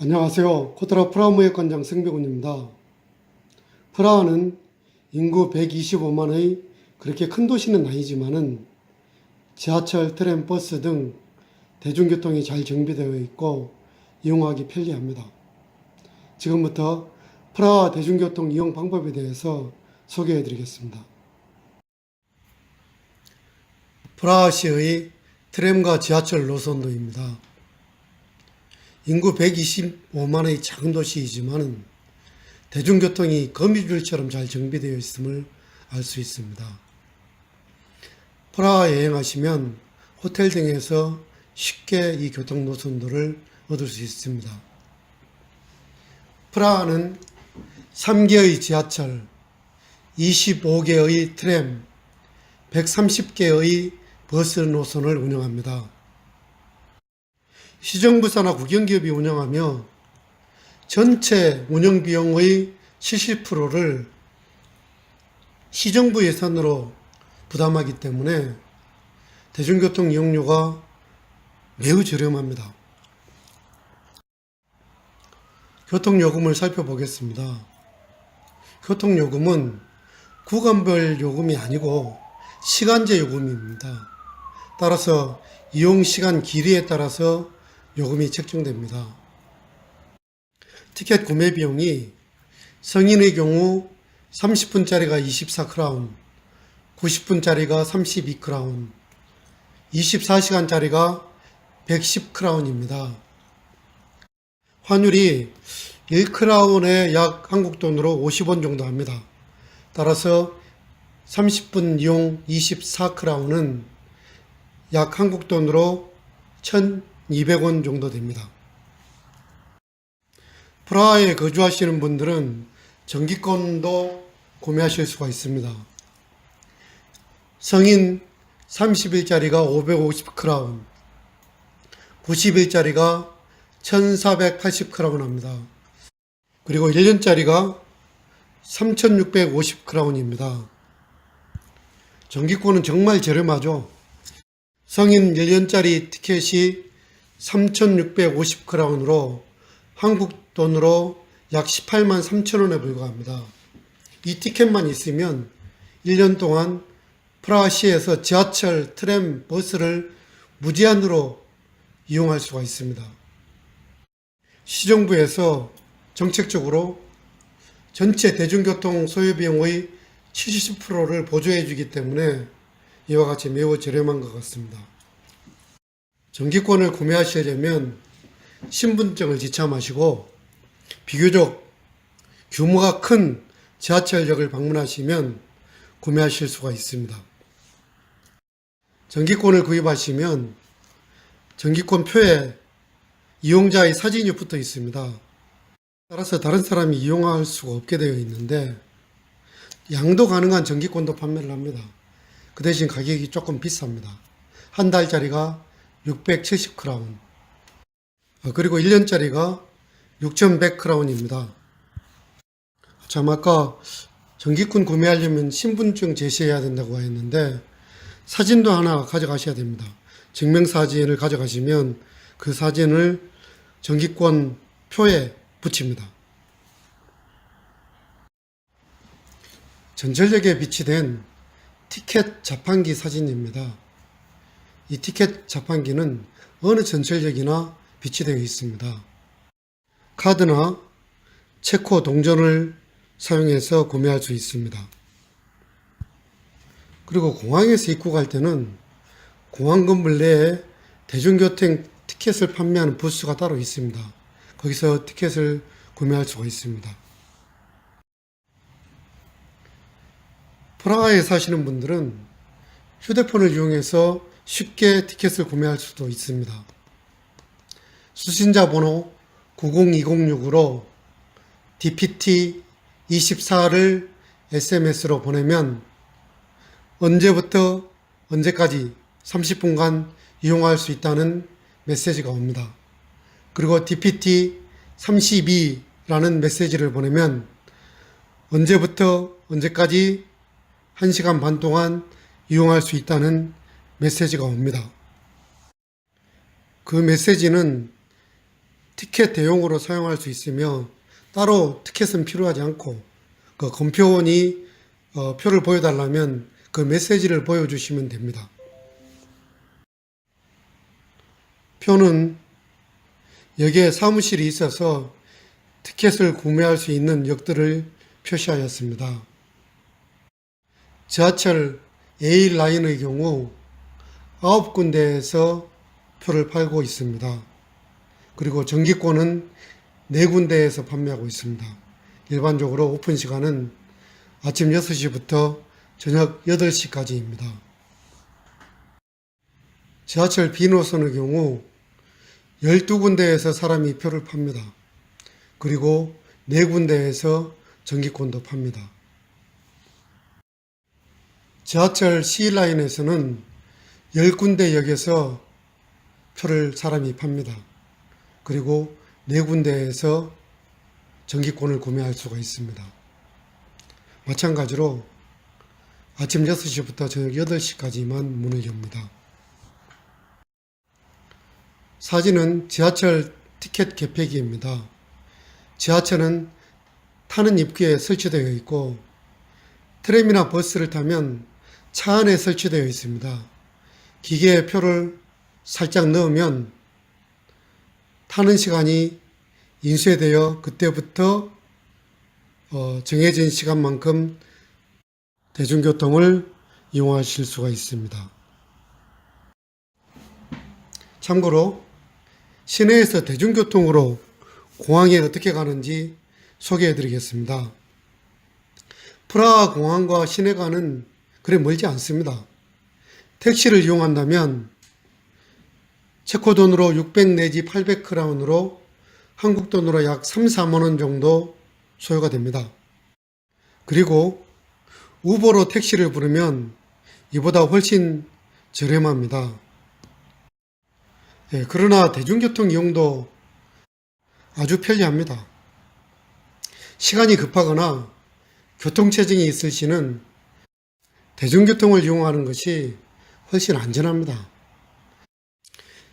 안녕하세요. 코트라 프라하무역관장 성백운입니다. 프라하는 인구 125만의 그렇게 큰 도시는 아니지만은 지하철, 트램, 버스 등 대중교통이 잘 정비되어 있고 이용하기 편리합니다. 지금부터 프라하 대중교통 이용 방법에 대해서 소개해 드리겠습니다. 프라하시의 트램과 지하철 노선도입니다. 인구 125만의 작은 도시이지만 대중교통이 거미줄처럼 잘 정비되어 있음을 알 수 있습니다. 프라하 여행하시면 호텔 등에서 쉽게 이 교통 노선도를 얻을 수 있습니다. 프라하는 3개의 지하철, 25개의 트램, 130개의 버스 노선을 운영합니다. 시정부 산하 국영기업이 운영하며 전체 운영비용의 70%를 시정부 예산으로 부담하기 때문에 대중교통 이용료가 매우 저렴합니다. 교통요금을 살펴보겠습니다. 교통요금은 구간별 요금이 아니고 시간제 요금입니다. 따라서 이용시간 길이에 따라서 요금이 책정됩니다. 티켓 구매 비용이 성인의 경우 30분짜리가 24크라운, 90분짜리가 32크라운, 24시간짜리가 110크라운입니다. 환율이 1크라운에 약 한국 돈으로 50원 정도 합니다. 따라서 30분 이용 24크라운은 약 한국 돈으로 1,200원 정도 됩니다. 프라하에 거주하시는 분들은 정기권도 구매하실 수가 있습니다. 성인 30일짜리가 550크라운, 90일짜리가 1480크라운 합니다. 그리고 1년짜리가 3650크라운입니다. 정기권은 정말 저렴하죠. 성인 1년짜리 티켓이 3650크라운으로 한국 돈으로 약 18만 3천원에 불과합니다. 이 티켓만 있으면 1년 동안 프라하시에서 지하철, 트램, 버스를 무제한으로 이용할 수가 있습니다. 시정부에서 정책적으로 전체 대중교통 소요비용의 70%를 보조해 주기 때문에 이와 같이 매우 저렴한 것 같습니다. 정기권을 구매하시려면 신분증을 지참하시고 비교적 규모가 큰 지하철역을 방문하시면 구매하실 수가 있습니다. 정기권을 구입하시면 정기권 표에 이용자의 사진이 붙어 있습니다. 따라서 다른 사람이 이용할 수가 없게 되어 있는데 양도 가능한 정기권도 판매를 합니다. 그 대신 가격이 조금 비쌉니다. 한 달짜리가 670크라운, 그리고 1년짜리가 6100크라운입니다. 참, 아까 정기권 구매하려면 신분증 제시해야 된다고 했는데 사진도 하나 가져가셔야 됩니다. 증명사진을 가져가시면 그 사진을 정기권 표에 붙입니다. 전철역에 비치된 티켓 자판기 사진입니다. 이 티켓 자판기는 어느 전철역이나 비치되어 있습니다. 카드나 체코 동전을 사용해서 구매할 수 있습니다. 그리고 공항에서 입국할 때는 공항 건물 내에 대중교통 티켓을 판매하는 부스가 따로 있습니다. 거기서 티켓을 구매할 수가 있습니다. 프라하에 사시는 분들은 휴대폰을 이용해서 쉽게 티켓을 구매할 수도 있습니다. 수신자 번호 90206으로 DPT24를 SMS로 보내면 언제부터 언제까지 30분간 이용할 수 있다는 메시지가 옵니다. 그리고 DPT32라는 메시지를 보내면 언제부터 언제까지 1시간 반 동안 이용할 수 있다는 메시지가 옵니다. 그 메시지는 티켓 대용으로 사용할 수 있으며 따로 티켓은 필요하지 않고 그 검표원이 표를 보여달라면 그 메시지를 보여주시면 됩니다. 표는 여기에 사무실이 있어서 티켓을 구매할 수 있는 역들을 표시하였습니다. 지하철 A라인의 경우 9군데에서 표를 팔고 있습니다. 그리고 정기권은 4군데에서 판매하고 있습니다. 일반적으로 오픈 시간은 아침 6시부터 저녁 8시까지입니다. 지하철 B노선의 경우 12군데에서 사람이 표를 팝니다. 그리고 4군데에서 정기권도 팝니다. 지하철 C라인에서는 10군데 역에서 표를 사람이 팝니다. 그리고 4군데에서 정기권을 구매할 수가 있습니다. 마찬가지로 아침 6시부터 저녁 8시까지만 문을 엽니다. 사진은 지하철 티켓 개폐기입니다. 지하철은 타는 입구에 설치되어 있고 트램이나 버스를 타면 차 안에 설치되어 있습니다. 기계에 표를 살짝 넣으면 타는 시간이 인쇄되어 그때부터 정해진 시간만큼 대중교통을 이용하실 수가 있습니다. 참고로 시내에서 대중교통으로 공항에 어떻게 가는지 소개해 드리겠습니다. 프라하 공항과 시내가는 그리 멀지 않습니다. 택시를 이용한다면 체코 돈으로 600 내지 800크라운으로 한국 돈으로 약 3, 4만 원 정도 소요가 됩니다. 그리고 우버로 택시를 부르면 이보다 훨씬 저렴합니다. 그러나 대중교통 이용도 아주 편리합니다. 시간이 급하거나 교통체증이 있을 시는 대중교통을 이용하는 것이 훨씬 안전합니다.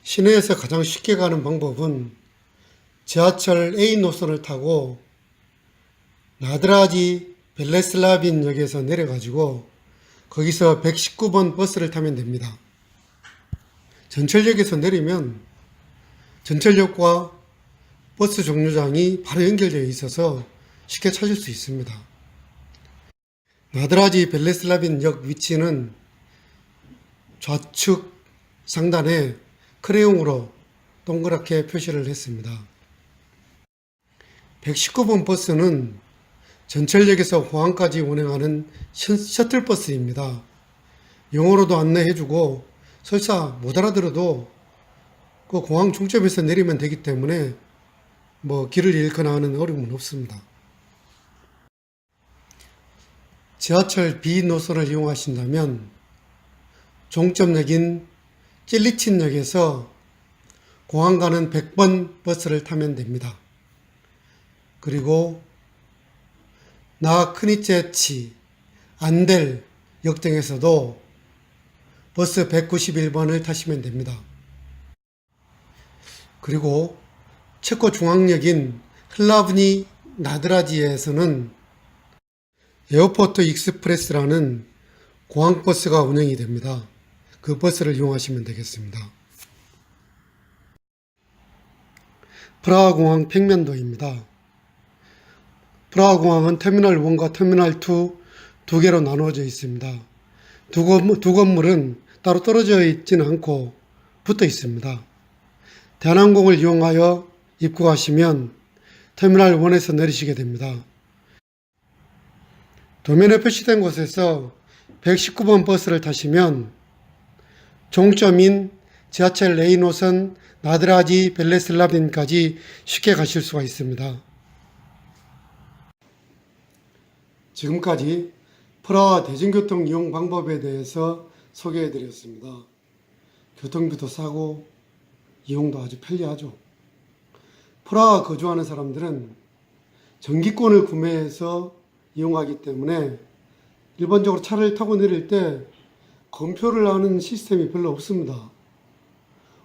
시내에서 가장 쉽게 가는 방법은 지하철 A 노선을 타고 나드라지 벨레슬라빈 역에서 내려가지고 거기서 119번 버스를 타면 됩니다. 전철역에서 내리면 전철역과 버스 정류장이 바로 연결되어 있어서 쉽게 찾을 수 있습니다. 나드라지 벨레슬라빈 역 위치는 좌측 상단에 크레용으로 동그랗게 표시를 했습니다. 119번 버스는 전철역에서 공항까지 운행하는 셔틀버스입니다. 영어로도 안내해주고 설사 못 알아들어도 그 공항 종점에서 내리면 되기 때문에 길을 잃거나 하는 어려움은 없습니다. 지하철 B 노선을 이용하신다면 종점역인 찔리친역에서 공항 가는 100번 버스를 타면 됩니다. 그리고 나크니체치, 안델 역 등에서도 버스 191번을 타시면 됩니다. 그리고 체코 중앙역인 흘라브니 나드라지에서는 에어포트 익스프레스라는 공항버스가 운행이 됩니다. 그 버스를 이용하시면 되겠습니다. 프라하 공항 평면도입니다. 프라하 공항은 터미널 1과 터미널 2 두 개로 나누어져 있습니다. 두 건물은 따로 떨어져 있지는 않고 붙어 있습니다. 대한항공을 이용하여 입국하시면 터미널 1에서 내리시게 됩니다. 도면에 표시된 곳에서 119번 버스를 타시면 종점인 지하철 A 노선 나드라지 벨레슬라빈까지 쉽게 가실 수가 있습니다. 지금까지 프라하 대중교통 이용 방법에 대해서 소개해 드렸습니다. 교통비도 싸고 이용도 아주 편리하죠. 프라하 거주하는 사람들은 정기권을 구매해서 이용하기 때문에 일반적으로 차를 타고 내릴 때 검표를 하는 시스템이 별로 없습니다.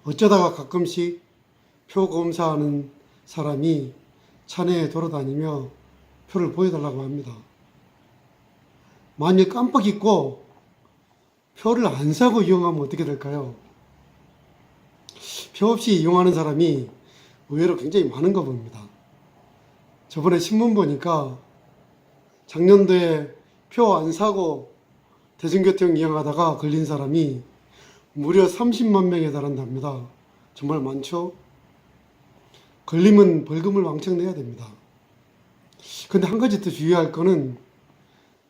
어쩌다가 가끔씩 표 검사하는 사람이 차내에 돌아다니며 표를 보여달라고 합니다. 만일 깜빡 잊고 표를 안 사고 이용하면 어떻게 될까요? 표 없이 이용하는 사람이 의외로 굉장히 많은가 봅니다. 저번에 신문 보니까 작년도에 표 안 사고 대중교통 이용하다가 걸린 사람이 무려 30만 명에 달한답니다. 정말 많죠? 걸리면 벌금을 왕창 내야 됩니다. 근데 한 가지 더 주의할 거는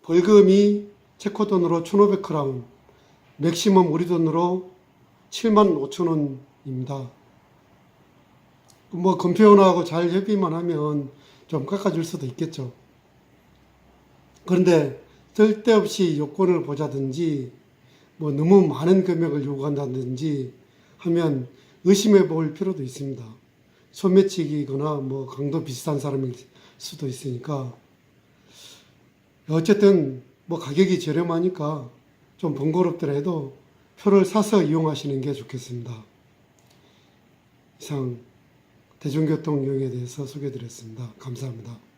벌금이 체코 돈으로 1,500크라운, 맥시멈 우리 돈으로 75,000원입니다. 뭐 금표원하고 잘 협의만 하면 좀 깎아줄 수도 있겠죠. 그런데 쓸데없이 요건을 보자든지 뭐 너무 많은 금액을 요구한다든지 하면 의심해 볼 필요도 있습니다. 소매치기거나 뭐 강도 비슷한 사람일 수도 있으니까 어쨌든 뭐 가격이 저렴하니까 좀 번거롭더라도 표를 사서 이용하시는 게 좋겠습니다. 이상 대중교통 이용에 대해서 소개해 드렸습니다. 감사합니다.